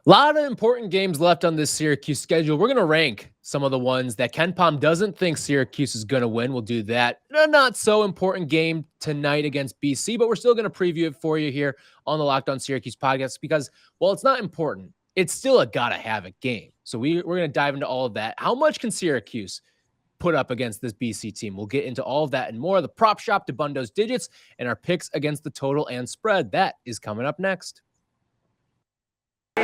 A lot of important games left on this Syracuse schedule. We're going to rank some of the ones that Ken Pom doesn't think Syracuse is going to win. We'll do that. A not so important game tonight against BC, but we're still going to preview it for you here on the Locked On Syracuse podcast because, well, it's not important. It's still a gotta-have-it game. So we're going to dive into all of that. How much can Syracuse put up against this BC team? We'll get into all of that and more. The prop shop, Dabbundo's digits, and our picks against the total and spread. That is coming up next. You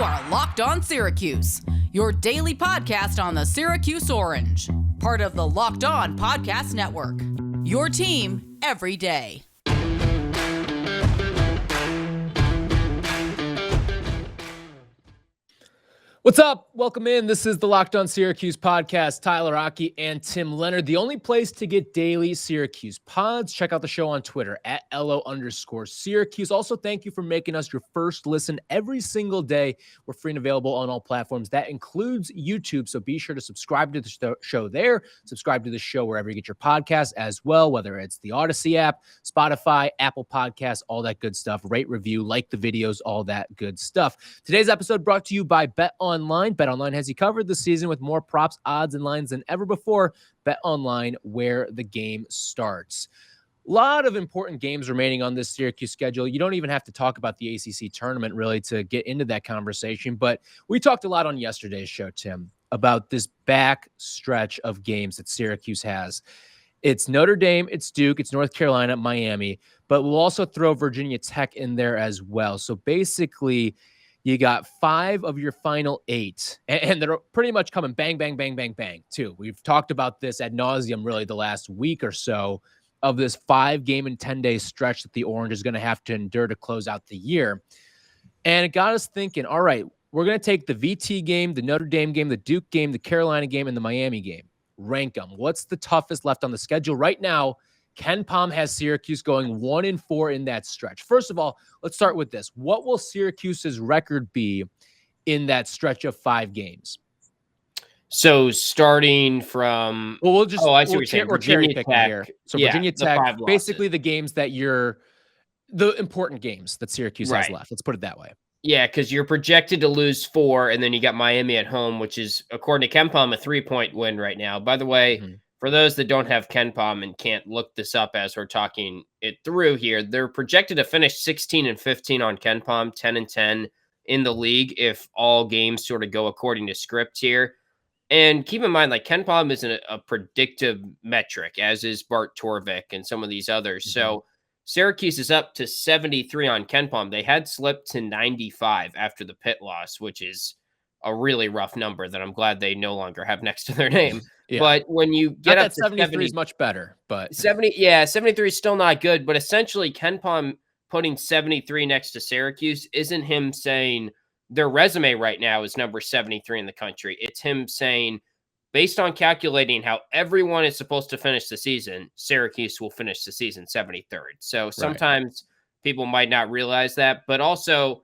are Locked On Syracuse, your daily podcast on the Syracuse Orange, part of the Locked On Podcast Network, your team every day. What's up? Welcome in. This is the Locked On Syracuse podcast. Tyler, Aki, and Tim Leonard, the only place to get daily Syracuse pods. Check out the show on Twitter at @LO_Syracuse. Also, thank you for making us your first listen every single day. We're free and available on all platforms. That includes YouTube, so be sure to subscribe to the show there. Subscribe to the show wherever you get your podcasts as well, whether it's the Odyssey app, Spotify, Apple Podcasts, all that good stuff. Rate, review, like the videos, all that good stuff. Today's episode brought to you by BetOnline. BetOnline has you covered this season with more props, odds, and lines than ever before. BetOnline, where the game starts. A lot of important games remaining on this Syracuse schedule. You don't even have to talk about the ACC tournament really to get into that conversation, but we talked a lot on yesterday's show, Tim, about this back stretch of games that Syracuse has. It's Notre Dame, it's Duke, it's North Carolina, Miami, but we'll also throw Virginia Tech in there as well. So basically, you got 5 of your final 8, and they're pretty much coming bang, bang, bang, bang, bang, too. We've talked about this ad nauseum really the last week or so of this 5-game and 10-day stretch that the Orange is going to have to endure to close out the year. And it got us thinking, all right, we're going to take the VT game, the Notre Dame game, the Duke game, the Carolina game, and the Miami game. Rank them. What's the toughest left on the schedule? Right now, Ken Pom has Syracuse going 1-4 in that stretch. First of all, let's start with this. What will Syracuse's record be in that stretch of 5 games? So starting from, well, we'll just I see what you're saying. Virginia Tech here. So yeah, Virginia Tech, basically the games that the important games that Syracuse has left. Let's put it that way. Yeah, because you're projected to lose 4, and then you got Miami at home, which is, according to Ken Pom, a 3-point win right now. By the way, for those that don't have Ken Pom and can't look this up as we're talking it through here, they're projected to finish 16-15 on Ken Pom, 10-10 in the league if all games sort of go according to script here. And keep in mind, like, Ken Pom isn't a predictive metric, as is Bart Torvik and some of these others. So Syracuse is up to 73 on Ken Pom. They had slipped to 95 after the Pitt loss, which is a really rough number that I'm glad they no longer have next to their name. Yeah. But when you get up to 73 is much better, but 73 is still not good. But essentially, Ken Pom putting 73 next to Syracuse isn't him saying their resume right now is number 73 in the country. It's him saying, based on calculating how everyone is supposed to finish the season, Syracuse will finish the season 73rd. So sometimes people might not realize that, but also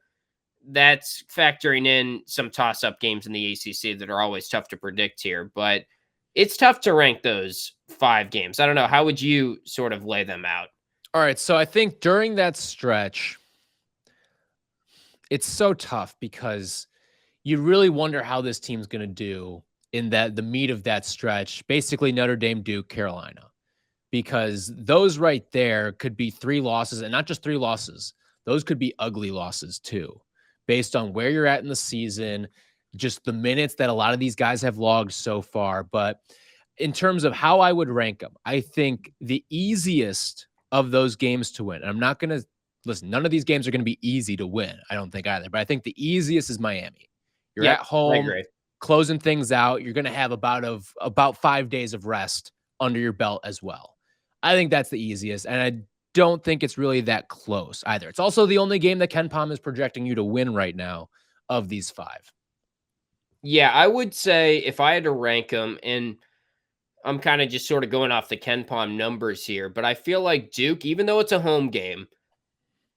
that's factoring in some toss-up games in the ACC that are always tough to predict here. But it's tough to rank those 5 games. I don't know. How would you sort of lay them out? All right. So I think during that stretch, it's so tough because you really wonder how this team's going to do in the meat of that stretch, basically Notre Dame, Duke, Carolina, because those right there could be 3 losses, and not just 3 losses. Those could be ugly losses too, based on where you're at in the season, just the minutes that a lot of these guys have logged so far. But in terms of how I would rank them, I think the easiest of those games to win, and I'm not going to listen, none of these games are going to be easy to win, I don't think either, but I think the easiest is Miami. You're at home, closing things out. You're going to have about 5 days of rest under your belt as well. I think that's the easiest, and I don't think it's really that close either. It's also the only game that Ken Pom is projecting you to win right now of these 5. Yeah, I would say if I had to rank them, and I'm kind of just sort of going off the Ken Pom numbers here, but I feel like Duke, even though it's a home game,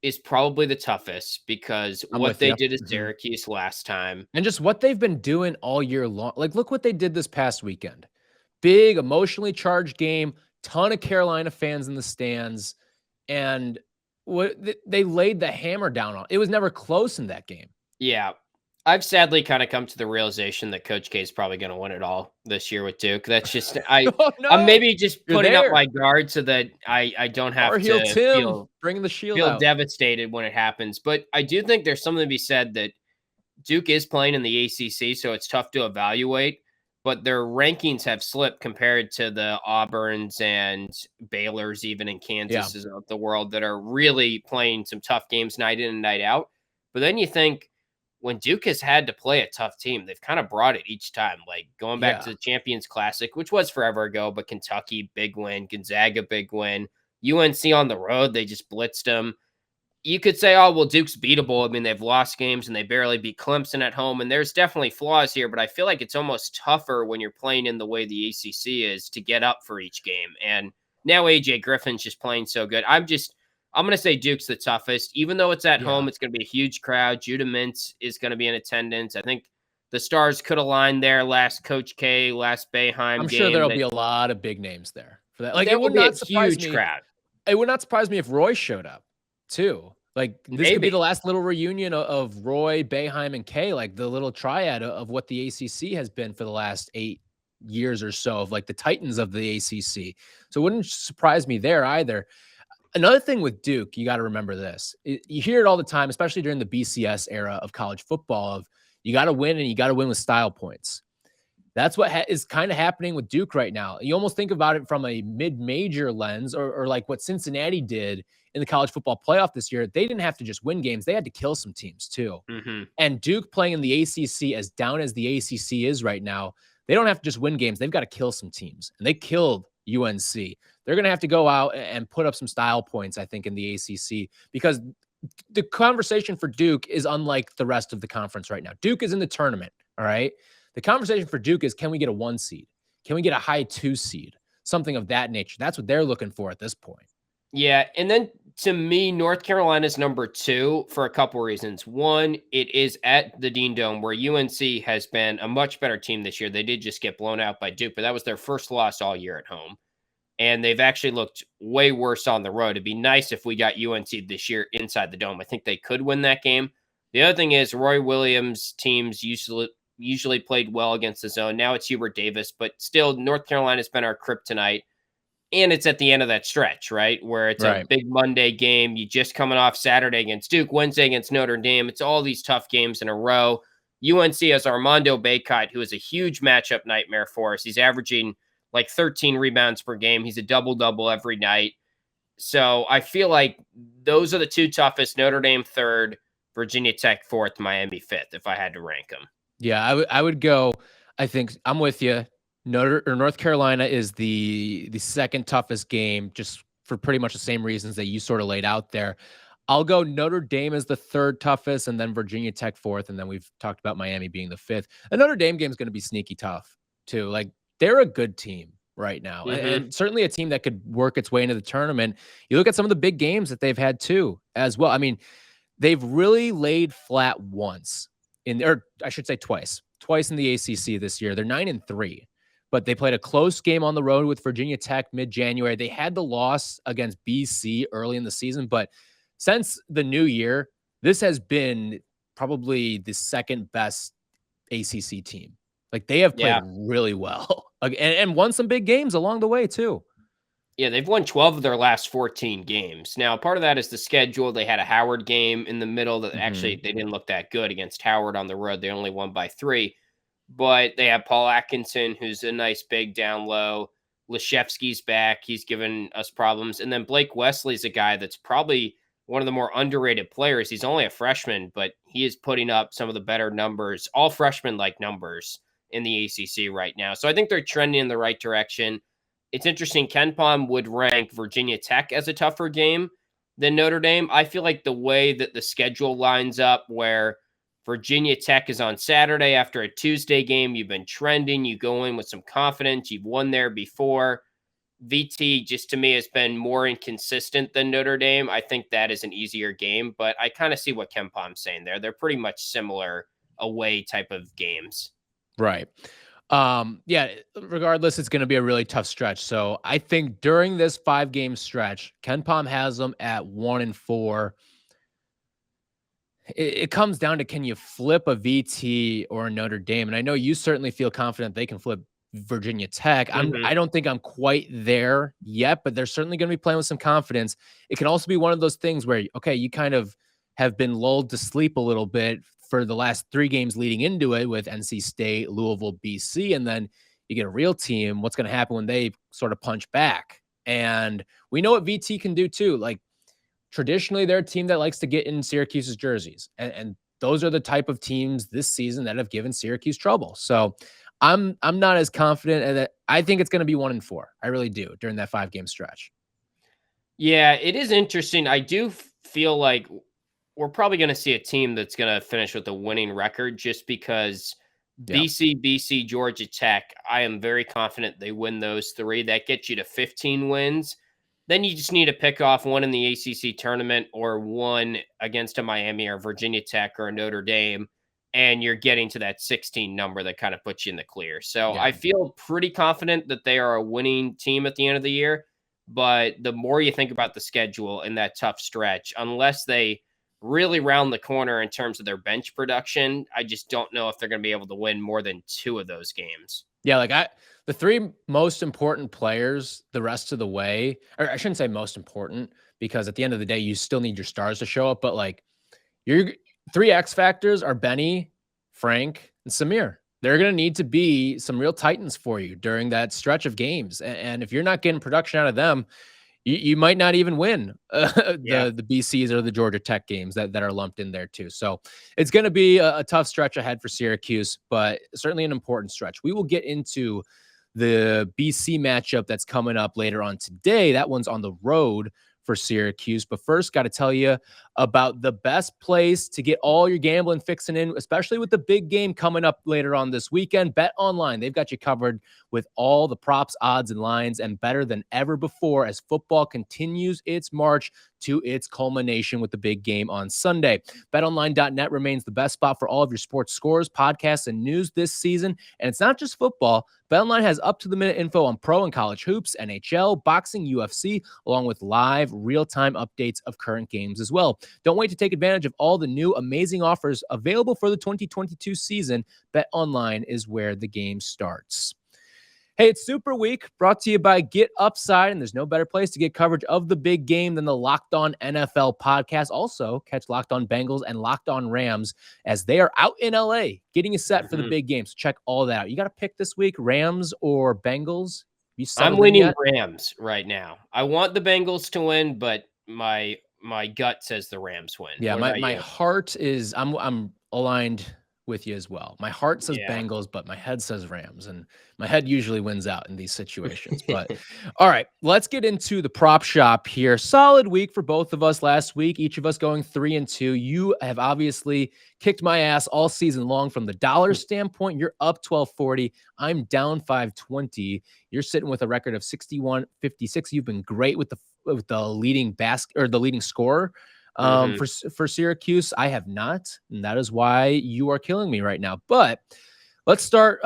is probably the toughest because what they did at Syracuse last time. And just what they've been doing all year long. Like, look what they did this past weekend. Big, emotionally charged game, ton of Carolina fans in the stands. and they laid the hammer down on. It was never close in that game. Yeah. I've sadly kind of come to the realization that Coach K is probably going to win it all this year with Duke. That's just Oh, no. I'm maybe just You're putting up there. my guard so that I don't have Our heel to Tim bringing the shield feel out. devastated when it happens. But I do think there's something to be said that Duke is playing in the ACC, so it's tough to evaluate. But their rankings have slipped compared to the Auburns and Baylors, even in Kansas of the world, that are really playing some tough games night in and night out. But then you think, when Duke has had to play a tough team, they've kind of brought it each time. Like going back to the Champions Classic, which was forever ago, but Kentucky, big win. Gonzaga, big win. UNC on the road, they just blitzed them. You could say, oh, well, Duke's beatable. I mean, they've lost games and they barely beat Clemson at home. And there's definitely flaws here, but I feel like it's almost tougher when you're playing in the way the ACC is to get up for each game. And now AJ Griffin's just playing so good. I'm going to say Duke's the toughest. Even though it's at home, it's going to be a huge crowd. Judah Mintz is going to be in attendance. I think the Stars could align there last Coach K, last Boeheim game. I'm sure there'll be a lot of big names there for that. Like, there it would will be not a surprise huge me. crowd. It would not surprise me if Roy showed up too. Like, this could be the last little reunion of Roy, Boeheim, and K, like the little triad of what the ACC has been for the last 8 years or so, of like the Titans of the ACC. So it wouldn't surprise me there either. Another thing with Duke, you got to remember this. You hear it all the time, especially during the BCS era of college football, of you got to win and you got to win with style points. That's what is kind of happening with Duke right now. You almost think about it from a mid-major lens, or like what Cincinnati did in the college football playoff this year. They didn't have to just win games. They had to kill some teams too. Mm-hmm. And Duke playing in the ACC, as down as the ACC is right now, they don't have to just win games. They've got to kill some teams. And they killed UNC. They're going to have to go out and put up some style points, I think, in the ACC, because the conversation for Duke is unlike the rest of the conference right now. Duke is in the tournament, all right? The conversation for Duke is, can we get a 1 seed? Can we get a high 2 seed? Something of that nature. That's what they're looking for at this point. Yeah, and then to me, North Carolina's number 2 for a couple reasons. One, it is at the Dean Dome, where UNC has been a much better team this year. They did just get blown out by Duke, but that was their first loss all year at home. And they've actually looked way worse on the road. It'd be nice if we got UNC this year inside the Dome. I think they could win that game. The other thing is, Roy Williams' teams usually played well against the zone. Now it's Hubert Davis, but still North Carolina's been our kryptonite. And it's at the end of that stretch, right? Where it's a big Monday game. You just coming off Saturday against Duke, Wednesday against Notre Dame. It's all these tough games in a row. UNC has Armando Bacot, who is a huge matchup nightmare for us. He's averaging like 13 rebounds per game. He's a double-double every night. So I feel like those are the 2 toughest. Notre Dame 3rd, Virginia Tech 4th, Miami 5th, if I had to rank them. Yeah, I would go, I think I'm with you. North Carolina is the second toughest game, just for pretty much the same reasons that you sort of laid out there. I'll go Notre Dame as the 3rd toughest, and then Virginia Tech 4th, and then we've talked about Miami being the 5th. The Notre Dame game is going to be sneaky tough too. Like, they're a good team right now, and certainly a team that could work its way into the tournament. You look at some of the big games that they've had too, as well. I mean, they've really laid flat once or I should say twice in the ACC this year. They're 9-3, but they played a close game on the road with Virginia Tech mid-January. They had the loss against BC early in the season, but since the new year, this has been probably the second best ACC team. Like, they have played really well and won some big games along the way too. Yeah, they've won 12 of their last 14 games. Now, part of that is the schedule. They had a Howard game in the middle that actually they didn't look that good against Howard on the road. They only won by 3. But they have Paul Atkinson, who's a nice big down low. Leshevsky's back. He's given us problems. And then Blake Wesley's a guy that's probably one of the more underrated players. He's only a freshman, but he is putting up some of the better numbers, all freshman-like numbers in the ACC right now. So I think they're trending in the right direction. It's interesting. KenPom would rank Virginia Tech as a tougher game than Notre Dame. I feel like the way that the schedule lines up, where Virginia Tech is on Saturday after a Tuesday game, you've been trending, you go in with some confidence, you've won there before. VT, just to me, has been more inconsistent than Notre Dame. I think that is an easier game, but I kind of see what KenPom's saying there. They're pretty much similar away type of games. Right. Yeah, regardless, it's going to be a really tough stretch. So I think during this 5-game stretch, KenPom has them at 1-4. It comes down to, can you flip a VT or a Notre Dame? And I know you certainly feel confident they can flip Virginia Tech. I don't think I'm quite there yet, but they're certainly going to be playing with some confidence. It can also be one of those things where, okay, you kind of have been lulled to sleep a little bit for the last 3 games leading into it with NC State, Louisville, BC, and then you get a real team. What's going to happen when they sort of punch back? And we know what VT can do too. Like, traditionally, they're a team that likes to get in Syracuse's jerseys. And those are the type of teams this season that have given Syracuse trouble. So I'm not as confident, and that I think it's going to be 1-4. I really do, during that 5-game stretch. Yeah, it is interesting. I do feel like we're probably going to see a team that's going to finish with a winning record, just because BC, Georgia Tech, I am very confident they win those 3. That gets you to 15 wins. Then you just need to pick off one in the ACC tournament or one against a Miami or Virginia Tech or a Notre Dame, and you're getting to that 16 number that kind of puts you in the clear. So I feel pretty confident that they are a winning team at the end of the year. But the more you think about the schedule in that tough stretch, unless they really round the corner in terms of their bench production, I just don't know if they're going to be able to win more than 2 of those games. Yeah, like the 3 most important players the rest of the way, or I shouldn't say most important, because at the end of the day, you still need your stars to show up. But like, your 3 X factors are Benny, Frank, and Samir. They're going to need to be some real titans for you during that stretch of games. And if you're not getting production out of them, you might not even win the BCs or the Georgia Tech games that are lumped in there too. So it's going to be a tough stretch ahead for Syracuse, but certainly an important stretch. We will get into the BC matchup that's coming up later on today. That one's on the road for Syracuse. But first, got to tell you about the best place to get all your gambling fixing in, especially with the big game coming up later on this weekend. Bet Online. They've got you covered with all the props, odds, and lines, and better than ever before as football continues its march to its culmination with the big game on Sunday. BetOnline.net remains the best spot for all of your sports scores, podcasts, and news this season. And it's not just football. BetOnline has up-to-the-minute info on pro and college hoops, NHL, boxing, UFC, along with live, real-time updates of current games as well. Don't wait to take advantage of all the new amazing offers available for the 2022 season. BetOnline is where the game starts. Hey, it's Super Week, brought to you by Get Upside, and there's no better place to get coverage of the big game than the Locked On NFL podcast. Also, catch Locked On Bengals and Locked On Rams as they are out in LA, getting you set for the big game. So check all that out. You got to pick this week, Rams or Bengals? I'm leaning Rams right now. I want the Bengals to win, but my gut says the Rams win. Yeah, my heart is, I'm aligned with you as well. My heart says Bengals, but my head says Rams, and my head usually wins out in these situations. But all right, let's get into the prop shop here. Solid week for both of us last week, each of us going 3-2. You have obviously kicked my ass all season long from the dollar standpoint. You're up 1240. I'm down 520. You're sitting with a record of 61-56. You've been great with the leading the leading scorer. For Syracuse, I have not, and that is why you are killing me right now. But let's start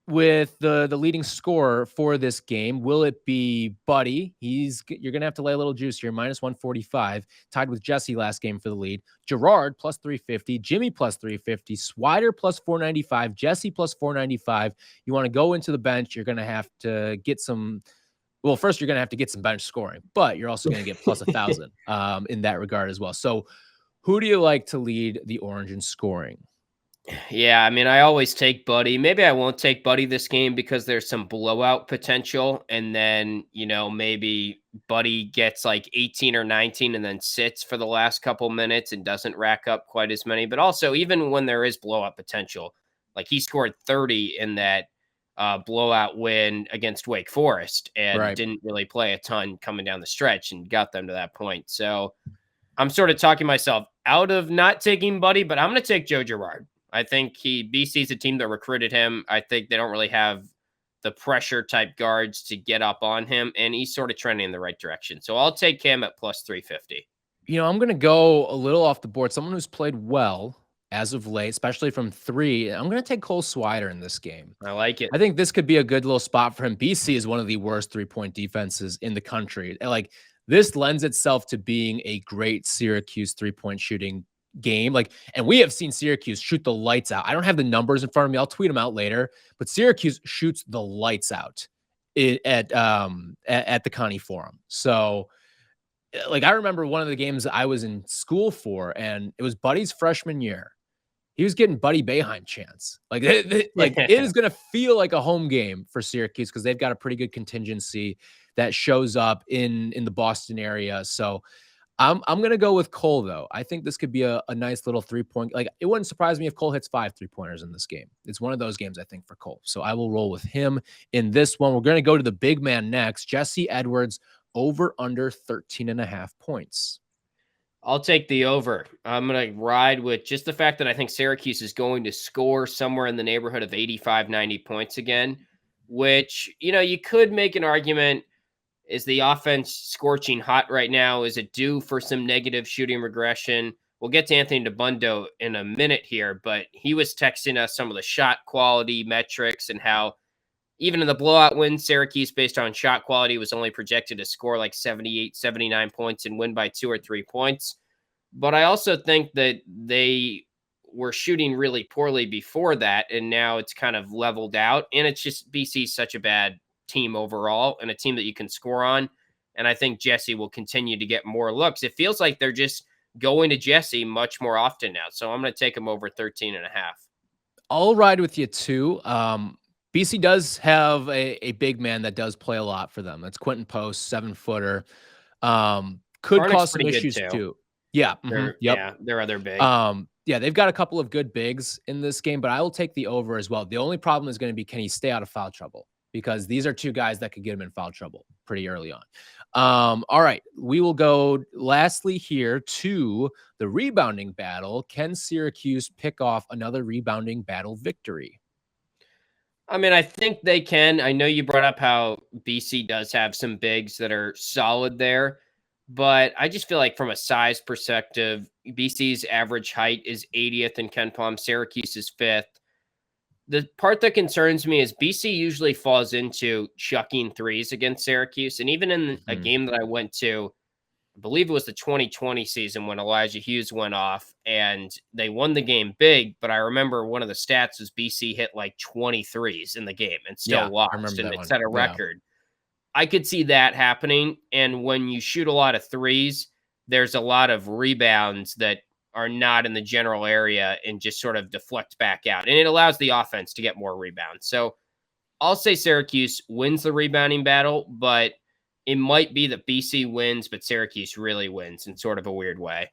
with the leading scorer for this game. Will it be Buddy? You're gonna have to lay a little juice here, -145, tied with Jesse last game for the lead. Gerard +350, Jimmy +350, Swider +495, Jesse +495. You want to go into the bench? You're gonna have to get some. Well, first, you're going to have to get some bench scoring, but you're also going to get +1,000 in that regard as well. So who do you like to lead the Orange in scoring? Yeah, I mean, I always take Buddy. Maybe I won't take Buddy this game because there's some blowout potential. And then, maybe Buddy gets like 18 or 19 and then sits for the last couple minutes and doesn't rack up quite as many. But also, even when there is blowout potential, like he scored 30 in that blowout win against Wake Forest and didn't really play a ton coming down the stretch and got them to that point. So I'm sort of talking myself out of not taking Buddy, but I'm going to take Joe Girard. I think BC's a team that recruited him. I think they don't really have the pressure type guards to get up on him, and he's sort of trending in the right direction. So I'll take him at +350. I'm going to go a little off the board. Someone who's played well as of late, especially from 3. I'm going to take Cole Swider in this game. I like it. I think this could be a good little spot for him. BC is one of the worst 3-point defenses in the country. Like, this lends itself to being a great Syracuse 3-point shooting game. Like, and we have seen Syracuse shoot the lights out. I don't have the numbers in front of me. I'll tweet them out later, but Syracuse shoots the lights out at the Connie Forum. So, like, I remember one of the games I was in school for, and it was Buddy's freshman year. He was getting Buddy Boeheim chance. Like, it is going to feel like a home game for Syracuse because they've got a pretty good contingency that shows up in the Boston area. So I'm going to go with Cole, though. I think this could be a nice little 3-point. Like, it wouldn't surprise me if Cole hits 5 3-pointers in this game. It's one of those games, I think, for Cole. So I will roll with him in this one. We're going to go to the big man next. Jesse Edwards, over under 13.5 points. I'll take the over. I'm going to ride with just the fact that I think Syracuse is going to score somewhere in the neighborhood of 85, 90 points again, which, you could make an argument. Is the offense scorching hot right now? Is it due for some negative shooting regression? We'll get to Anthony Dabbundo in a minute here, but he was texting us some of the shot quality metrics and how even in the blowout win, Syracuse, based on shot quality, was only projected to score like 78, 79 points and win by 2 or 3 points. But I also think that they were shooting really poorly before that, and now it's kind of leveled out. And it's just BC's such a bad team overall and a team that you can score on. And I think Jesse will continue to get more looks. It feels like they're just going to Jesse much more often now. So I'm going to take him over 13.5. I'll ride with you too. BC does have a big man that does play a lot for them. That's Quentin Post, 7-footer. Could cause some issues too. Yeah. Yep. Yeah, they're other big. Yeah, they've got a couple of good bigs in this game, but I will take the over as well. The only problem is going to be, can he stay out of foul trouble? Because these are two guys that could get him in foul trouble pretty early on. All right, we will go lastly here to the rebounding battle. Can Syracuse pick off another rebounding battle victory? I mean, I think they can. I know you brought up how BC does have some bigs that are solid there, but I just feel like from a size perspective, BC's average height is 80th in KenPom. Syracuse is 5th. The part that concerns me is BC usually falls into chucking threes against Syracuse. And even in a game that I went to, I believe it was the 2020 season when Elijah Hughes went off and they won the game big. But I remember one of the stats was BC hit like 23s in the game and still lost, and it set a record. I could see that happening. And when you shoot a lot of threes, there's a lot of rebounds that are not in the general area and just sort of deflect back out. And it allows the offense to get more rebounds. So I'll say Syracuse wins the rebounding battle, but it might be that BC wins, but Syracuse really wins in sort of a weird way.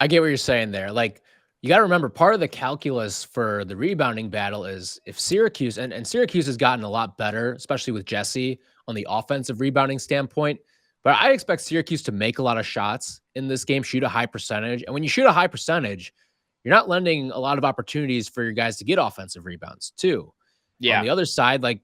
I get what you're saying there. Like, you got to remember, part of the calculus for the rebounding battle is if Syracuse, and Syracuse has gotten a lot better, especially with Jesse on the offensive rebounding standpoint. But I expect Syracuse to make a lot of shots in this game, shoot a high percentage. And when you shoot a high percentage, you're not lending a lot of opportunities for your guys to get offensive rebounds too. Yeah. On the other side, like,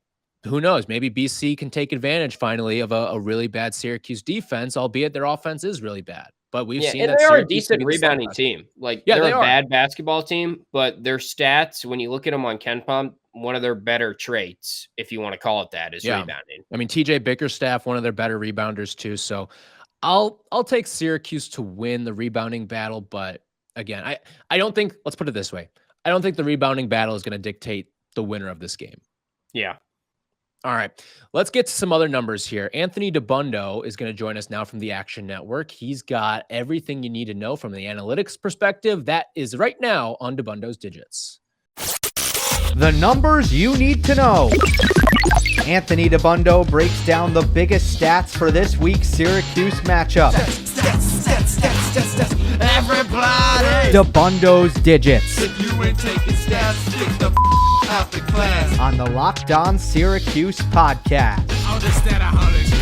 who knows? Maybe BC can take advantage finally of a really bad Syracuse defense, albeit their offense is really bad. But we've seen that they are Syracuse a decent rebounding team. Like, they're a bad basketball team, but their stats, when you look at them on KenPom, one of their better traits, if you want to call it that, is rebounding. I mean, TJ Bickerstaff, one of their better rebounders too. So I'll take Syracuse to win the rebounding battle. But again, I don't think, let's put it this way. I don't think the rebounding battle is going to dictate the winner of this game. Yeah. All right, let's get to some other numbers here. Anthony Dabbundo is going to join us now from the Action Network. He's got everything you need to know from the analytics perspective. That is right now on Dabbundo's Digits. The numbers you need to know. Anthony Dabbundo breaks down the biggest stats for this week's Syracuse matchup. Everybody! Dabbundo's Digits. If you ain't taking stats, get the out the class. On the Locked On Syracuse Podcast.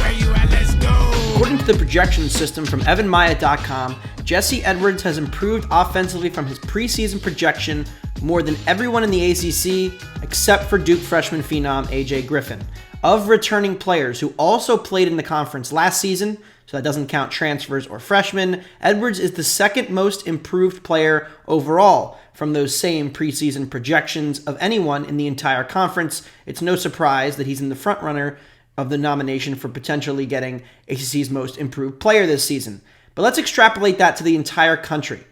Where you at? Let's go. According to the projection system from evanmaya.com, Jesse Edwards has improved offensively from his preseason projection more than everyone in the ACC except for Duke freshman phenom AJ Griffin. Of returning players who also played in the conference last season, so that doesn't count transfers or freshmen. Edwards is the second most improved player overall from those same preseason projections of anyone in the entire conference. It's no surprise that he's in the front runner of the nomination for potentially getting ACC's most improved player this season. But let's extrapolate that to the entire country.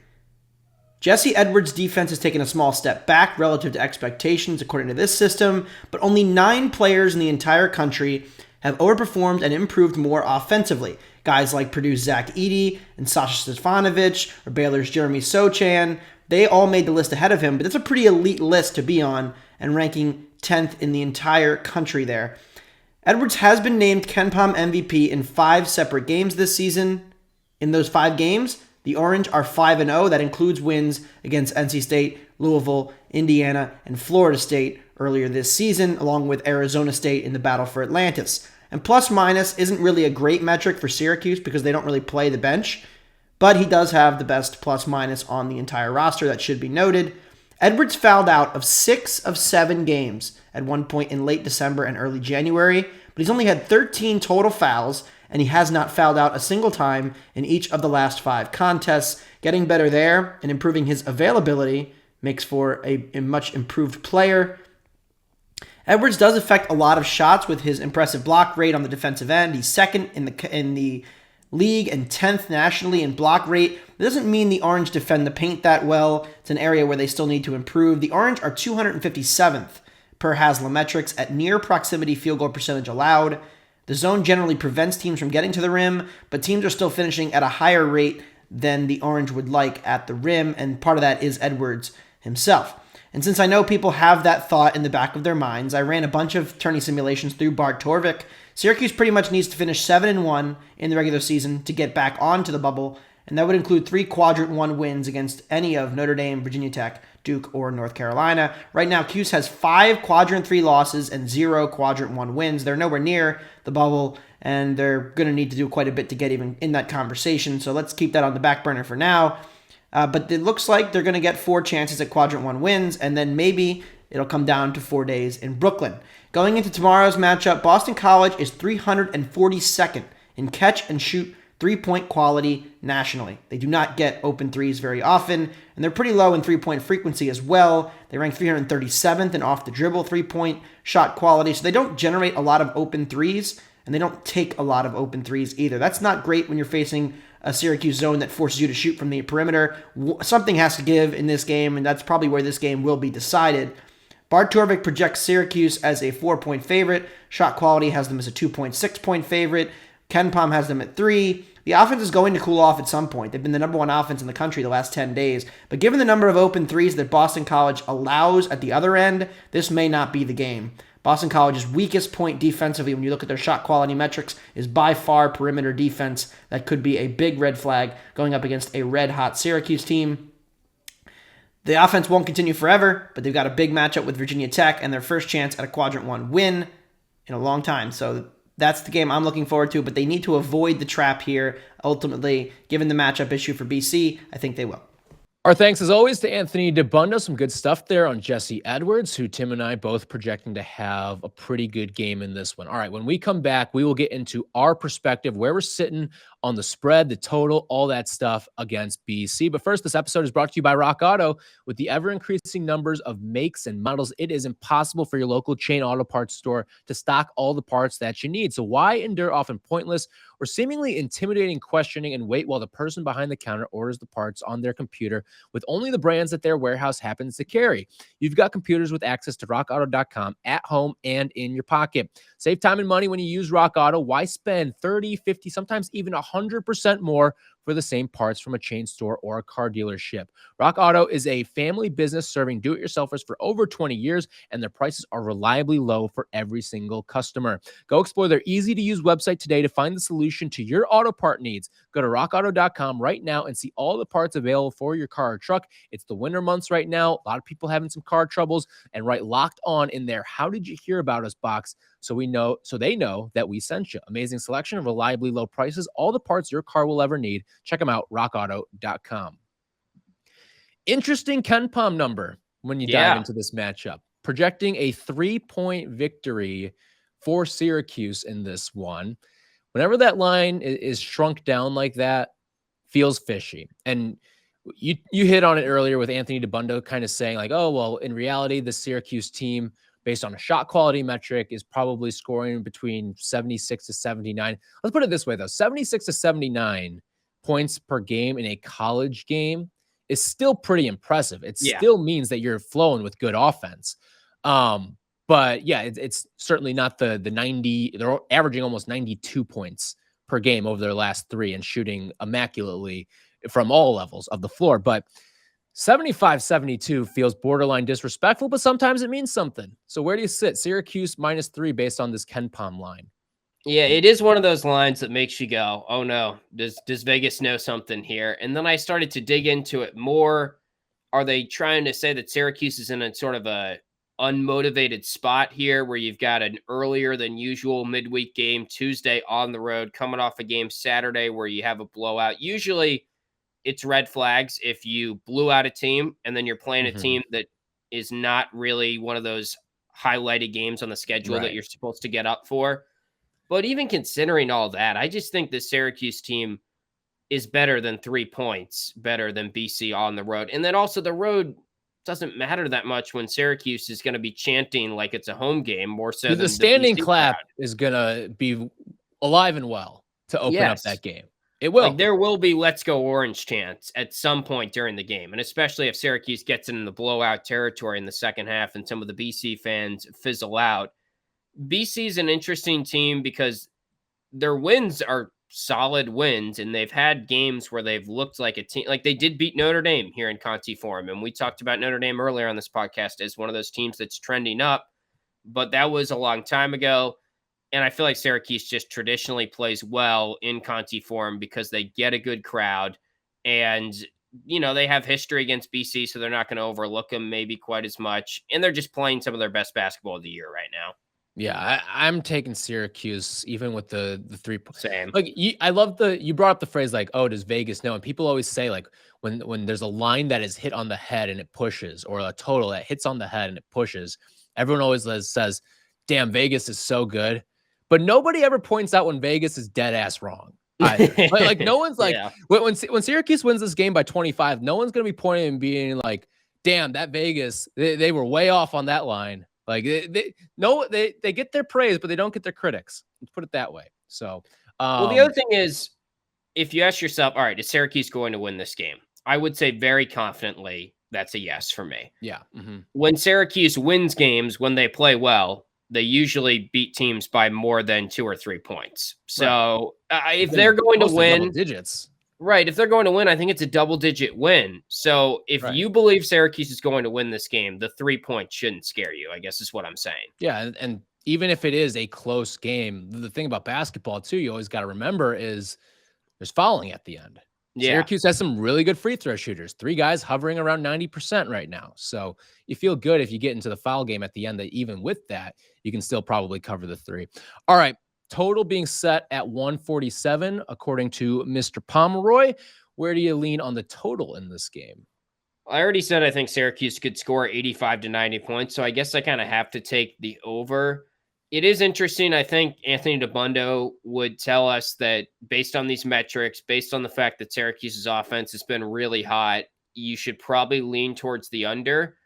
Jesse Edwards' defense has taken a small step back relative to expectations according to this system, but only 9 players in the entire country have overperformed and improved more offensively. Guys like Purdue's Zach Edey and Sasha Stefanovic, or Baylor's Jeremy Sochan, they all made the list ahead of him, but it's a pretty elite list to be on and ranking 10th in the entire country there. Edwards has been named KenPom MVP in 5 separate games this season. In those 5 games, the Orange are 5-0. That includes wins against NC State, Louisville, Indiana, and Florida State earlier this season, along with Arizona State in the battle for Atlantis. And plus minus isn't really a great metric for Syracuse because they don't really play the bench, but he does have the best plus minus on the entire roster. That should be noted. Edwards fouled out of 6 of 7 games at one point in late December and early January, but he's only had 13 total fouls, and he has not fouled out a single time in each of the last 5 contests. Getting better there and improving his availability makes for a much improved player. Edwards does affect a lot of shots with his impressive block rate on the defensive end. He's second in the league and 10th nationally in block rate. It doesn't mean the Orange defend the paint that well. It's an area where they still need to improve. The Orange are 257th per Haslametrics at near proximity field goal percentage allowed. The zone generally prevents teams from getting to the rim, but teams are still finishing at a higher rate than the Orange would like at the rim, and part of that is Edwards himself. And since I know people have that thought in the back of their minds, I ran a bunch of tourney simulations through Bart Torvik. Syracuse pretty much needs to finish 7-1 in the regular season to get back onto the bubble, and that would include 3 Quadrant 1 wins against any of Notre Dame, Virginia Tech, Duke, or North Carolina. Right now, Cuse has 5 Quadrant 3 losses and 0 Quadrant 1 wins. They're nowhere near the bubble, and they're going to need to do quite a bit to get even in that conversation, so let's keep that on the back burner for now. But it looks like they're going to get 4 chances at Quadrant 1 wins, and then maybe it'll come down to 4 days in Brooklyn. Going into tomorrow's matchup, Boston College is 342nd in catch and shoot 3-point quality nationally. They do not get open threes very often, and they're pretty low in 3-point frequency as well. They rank 337th in off the dribble 3-point shot quality, so they don't generate a lot of open threes, and they don't take a lot of open threes either. That's not great when you're facing a Syracuse zone that forces you to shoot from the perimeter. Something has to give in this game, and that's probably where this game will be decided. Bart Torvik projects Syracuse as a 4-point favorite. Shot quality has them as a 2.6-point favorite. KenPom has them at 3. The offense is going to cool off at some point. They've been the number 1 offense in the country the last 10 days. But given the number of open threes that Boston College allows at the other end, this may not be the game. Boston College's weakest point defensively, when you look at their shot quality metrics, is by far perimeter defense. That could be a big red flag going up against a red-hot Syracuse team. The offense won't continue forever, but they've got a big matchup with Virginia Tech and their first chance at a Quadrant 1 win in a long time. So that's the game I'm looking forward to, but they need to avoid the trap here. Ultimately, given the matchup issue for BC, I think they will. Our thanks, as always, to Anthony Dabbundo. Some good stuff there on Jesse Edwards, who Tim and I both projecting to have a pretty good game in this one. All right, when we come back, we will get into our perspective, where we're sitting on the spread, the total, all that stuff against BC. But first, this episode is brought to you by Rock Auto. With the ever-increasing numbers of makes and models, it is impossible for your local chain auto parts store to stock all the parts that you need. So why endure often pointless or seemingly intimidating questioning and wait while the person behind the counter orders the parts on their computer with only the brands that their warehouse happens to carry? You've got computers with access to rockauto.com at home and in your pocket. Save time and money when you use Rock Auto. Why spend 30, 50, sometimes even 100% more for the same parts from a chain store or a car dealership? Rock Auto is a family business serving do-it-yourselfers for over 20 years, and their prices are reliably low for every single customer. Go explore their easy-to-use website today to find the solution to your auto part needs. Go to rockauto.com right now and see all the parts available for your car or truck. It's the winter months right now. A lot of people having some car troubles, and write Locked On in there "How did you hear about us" box so they know that we sent you. Amazing selection of reliably low prices, all the parts your car will ever need. Check them out, rockauto.com. Interesting KenPom number when you dive into this matchup. Projecting a 3-point victory for Syracuse in this one. Whenever that line is shrunk down like that, feels fishy. And you hit on it earlier with Anthony Dabbundo kind of saying like, oh, well, in reality, the Syracuse team, based on a shot quality metric, is probably scoring between 76 to 79. Let's put it this way, though. 76 to 79 points per game in a college game is still pretty impressive. It still means that you're flowing with good offense. But yeah, it's certainly not the 90. They're averaging almost 92 points per game over their last 3 and shooting immaculately from all levels of the floor. But 75-72 feels borderline disrespectful, but sometimes it means something. So where do you sit? Syracuse -3 based on this KenPom line. Yeah, it is one of those lines that makes you go, oh no, does Vegas know something here? And then I started to dig into it more. Are they trying to say that Syracuse is in a sort of a unmotivated spot here where you've got an earlier than usual midweek game Tuesday on the road, coming off a game Saturday where you have a blowout? Usually it's red flags if you blew out a team and then you're playing a team that is not really one of those highlighted games on the schedule that you're supposed to get up for. But even considering all that, I just think the Syracuse team is better than 3 points, better than BC on the road. And then also the road doesn't matter that much when Syracuse is going to be chanting like it's a home game more so than the standing BC clap crowd is going to be alive and well to open up that game. It will. Like there will be "Let's Go Orange" chants at some point during the game, and especially if Syracuse gets in the blowout territory in the second half and some of the BC fans fizzle out. BC is an interesting team because their wins are solid wins, and they've had games where they've looked like a team. Like they did beat Notre Dame here in Conti Forum, and we talked about Notre Dame earlier on this podcast as one of those teams that's trending up, but that was a long time ago. And I feel like Syracuse just traditionally plays well in Conti Forum because they get a good crowd and, you know, they have history against BC, so they're not going to overlook them maybe quite as much. And they're just playing some of their best basketball of the year right now. Yeah, I'm taking Syracuse even with the 3 points. Same. Like I love you brought up the phrase like, oh, does Vegas know? And people always say like when there's a line that is hit on the head and it pushes, or a total that hits on the head and it pushes, everyone always says, damn, Vegas is so good. But nobody ever points out when Vegas is dead ass wrong. Like no one's like when Syracuse wins this game by 25, no one's gonna be pointing and being like, damn, that Vegas, they were way off on that line. Like they get their praise, but they don't get their critics. Let's put it that way. So well, the other thing is, if you ask yourself, all right, is Syracuse going to win this game? I would say very confidently that's a yes for me. Yeah. When Syracuse wins games, when they play well, they usually beat teams by more than 2 or 3 points. So if they're going to win digits, right, if they're going to win, I think it's a double-digit win. So if you believe Syracuse is going to win this game, the 3 points shouldn't scare you, I guess is what I'm saying. Yeah, and even if it is a close game, the thing about basketball too, you always got to remember is there's fouling at the end. Yeah. Syracuse has some really good free throw shooters. 3 guys hovering around 90% right now. So you feel good if you get into the foul game at the end that even with that, you can still probably cover the 3. All right. Total being set at 147, according to Mr. Pomeroy. Where do you lean on the total in this game? I already said I think Syracuse could score 85 to 90 points, so I guess I kind of have to take the over. It is interesting. I think Anthony Dabbundo would tell us that based on these metrics, based on the fact that Syracuse's offense has been really hot, you should probably lean towards the under.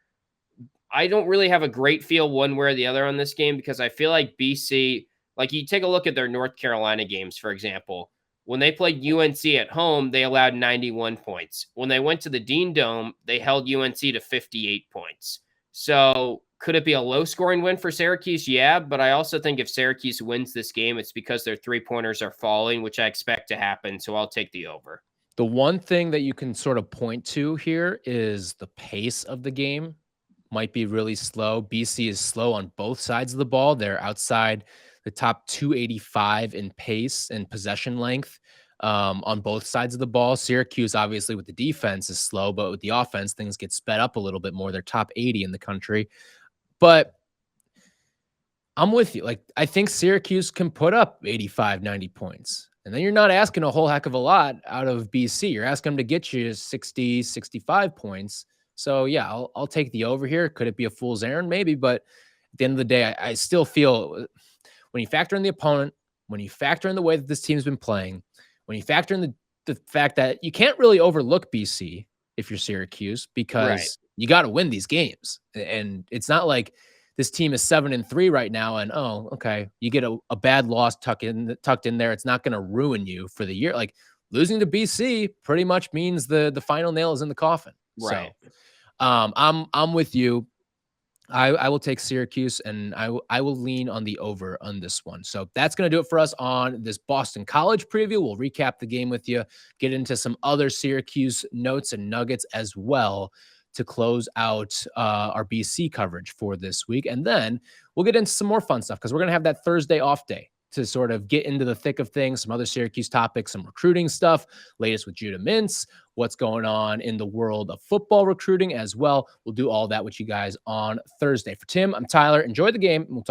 I don't really have a great feel one way or the other on this game because I feel like BC, like you take a look at their North Carolina games, for example. When they played UNC at home, they allowed 91 points. When they went to the Dean Dome, they held UNC to 58 points. So could it be a low-scoring win for Syracuse? Yeah, but I also think if Syracuse wins this game, it's because their three-pointers are falling, which I expect to happen, so I'll take the over. The one thing that you can sort of point to here is the pace of the game might be really slow. BC is slow on both sides of the ball. They're outside the top 285 in pace and possession length on both sides of the ball. Syracuse, obviously, with the defense is slow, but with the offense, things get sped up a little bit more. They're top 80 in the country. But I'm with you. Like, I think Syracuse can put up 85, 90 points. And then you're not asking a whole heck of a lot out of BC. You're asking them to get you 60, 65 points. So, yeah, I'll take the over here. Could it be a fool's errand? Maybe. But at the end of the day, I still feel when you factor in the opponent, when you factor in the way that this team's been playing, when you factor in the fact that you can't really overlook BC if you're Syracuse, because you got to win these games. And it's not like this team is 7-3 right now. And, oh, okay, you get a bad loss tucked in there. It's not going to ruin you for the year. Like, losing to BC pretty much means the final nail is in the coffin. Right. So I'm with you. I will take Syracuse, and I will lean on the over on this one. So that's going to do it for us on this Boston College preview. We'll recap the game with you, get into some other Syracuse notes and nuggets as well to close out our BC coverage for this week. And then we'll get into some more fun stuff because we're going to have that Thursday off day to sort of get into the thick of things, some other Syracuse topics, some recruiting stuff, latest with Judah Mintz, what's going on in the world of football recruiting as well. We'll do all that with you guys on Thursday. For Tim, I'm Tyler. Enjoy the game. We'll talk